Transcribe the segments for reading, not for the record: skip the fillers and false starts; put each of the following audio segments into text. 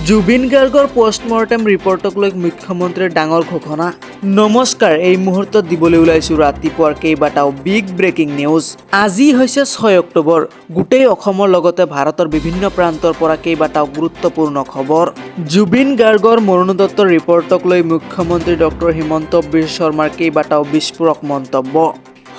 জুবিন গাৰ্গৰ পোষ্টমৰ্টেম ৰিপৰ্টক লৈ মুখ্যমন্ত্ৰীৰ ডাঙৰ ঘোষণা। নমস্কাৰ, এই মুহূৰ্তত দিবলৈ ওলাইছোঁ ৰাতিপুৱাৰ কেইবাটাও বিগ ব্ৰেকিং নিউজ। আজি হৈছে 6 অক্টোবৰ। গোটেই অসমৰ লগতে ভাৰতৰ বিভিন্ন প্ৰান্তৰ পৰা কেইবাটাও গুৰুত্বপূৰ্ণ খবৰ। জুবিন গাৰ্গৰ মৰণোত্তৰ ৰিপৰ্টক লৈ মুখ্যমন্ত্ৰী ডক্টৰ হিমন্ত বিশ্ব শৰ্মাৰ কেইবাটাও বিস্ফোৰক মন্তব্য।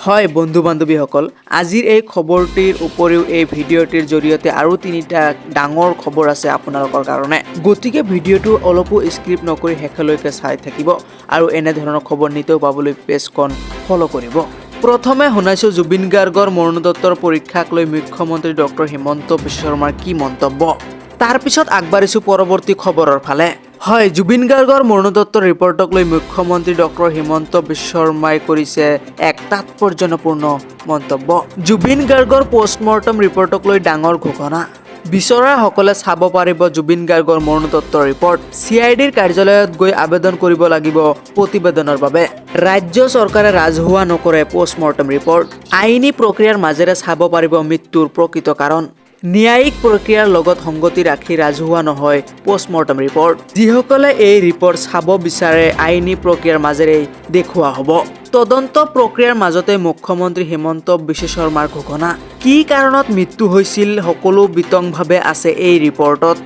হয় বন্ধু বান্ধৱীসকল, আজিৰ এই খবৰটিৰ উপৰিও এই ভিডিঅ'টিৰ জৰিয়তে আৰু তিনিটা ডাঙৰ খবৰ আছে আপোনালোকৰ কাৰণে। গতিকে ভিডিঅ'টো অলপো স্ক্ৰিপ্ট নকৰি শেষলৈকে চাই থাকিব আৰু এনেধৰণৰ খবৰ নিতেও পাবলৈ পেজখন ফ'ল' কৰিব। প্ৰথমে শুনাইছোঁ জুবিন গাৰ্গৰ মৰণোত্তৰ পৰীক্ষাক লৈ মুখ্যমন্ত্ৰী ডক্টৰ হিমন্ত বিশ্ব শৰ্মাৰ কি মন্তব্য। তাৰ পিছত আগবাঢ়িছোঁ পৰৱৰ্তী খবৰৰ ফালে। হয়, জুবিন গাৰ্গৰ মৰণোত্তৰ ৰিপৰ্টক লৈ মুখ্যমন্ত্ৰী ডক্টৰ হিমন্ত বিশ্ব শৰ্মাই কৰিছে এক তাৎপৰ্যপূৰ্ণ মন্তব্য। জুবিন গাৰ্গৰ পোষ্টমৰ্টম ৰিপৰ্টক লৈ ডাঙৰ ঘোষণা। বিচৰাসকলে চাব পাৰিব জুবিন গাৰ্গৰ মৰণোত্তৰ ৰিপৰ্ট। CIDৰ কাৰ্যালয়ত গৈ আবেদন কৰিব লাগিব প্ৰতিবেদনৰ বাবে। ৰাজ্য চৰকাৰে ৰাজহুৱা নকৰে পোষ্টমৰ্টম ৰিপৰ্ট। আইনী প্ৰক্ৰিয়াৰ মাজেৰে চাব পাৰিব মৃত্যুৰ প্ৰকৃত কাৰণ। ন্যায়িক প্ৰক্ৰিয়াৰ লগত সংগতি ৰাখি ৰাজহুৱা নহয় পোষ্টমৰ্টম ৰিপৰ্ট। যিসকলে এই ৰিপৰ্ট চাব বিচাৰে আইনী প্ৰক্ৰিয়াৰ মাজেৰেই দেখুওৱা হ'ব। তদন্ত প্ৰক্ৰিয়াৰ মাজতে মুখ্যমন্ত্ৰী হিমন্ত বিশ্ব শৰ্মাৰ ঘোষণা। কি কাৰণত মৃত্যু হৈছিল সকলো বিতংভাৱে আছে এই ৰিপৰ্টত।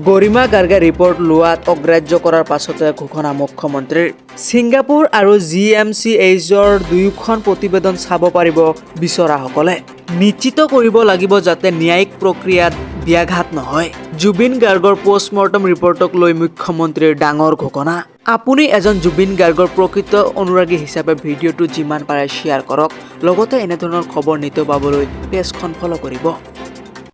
গৰিমা গাৰ্গে ৰিপৰ্ট লোৱাত অগ্ৰাহ্য কৰাৰ পাছতে ঘোষণা মুখ্যমন্ত্ৰীৰ। ছিংগাপুৰ আৰু GMCHৰ দুয়োখন প্ৰতিবেদন চাব পাৰিব বিচৰাসকলে। নিশ্চিত কৰিব লাগিব যাতে ন্যায়িক প্ৰক্ৰিয়াত ব্যাঘাত নহয়। জুবিন গাৰ্গৰ পোষ্টমৰ্টম ৰিপৰ্টক লৈ মুখ্যমন্ত্ৰীৰ ডাঙৰ ঘোষণা। আপুনি এজন জুবিন গাৰ্গৰ প্ৰকৃত অনুৰাগী হিচাপে ভিডিঅ'টো যিমান পাৰে শ্বেয়াৰ কৰক, লগতে এনেধৰণৰ খবৰ নিতৌ পাবলৈ পেজখন ফ'ল' কৰিব।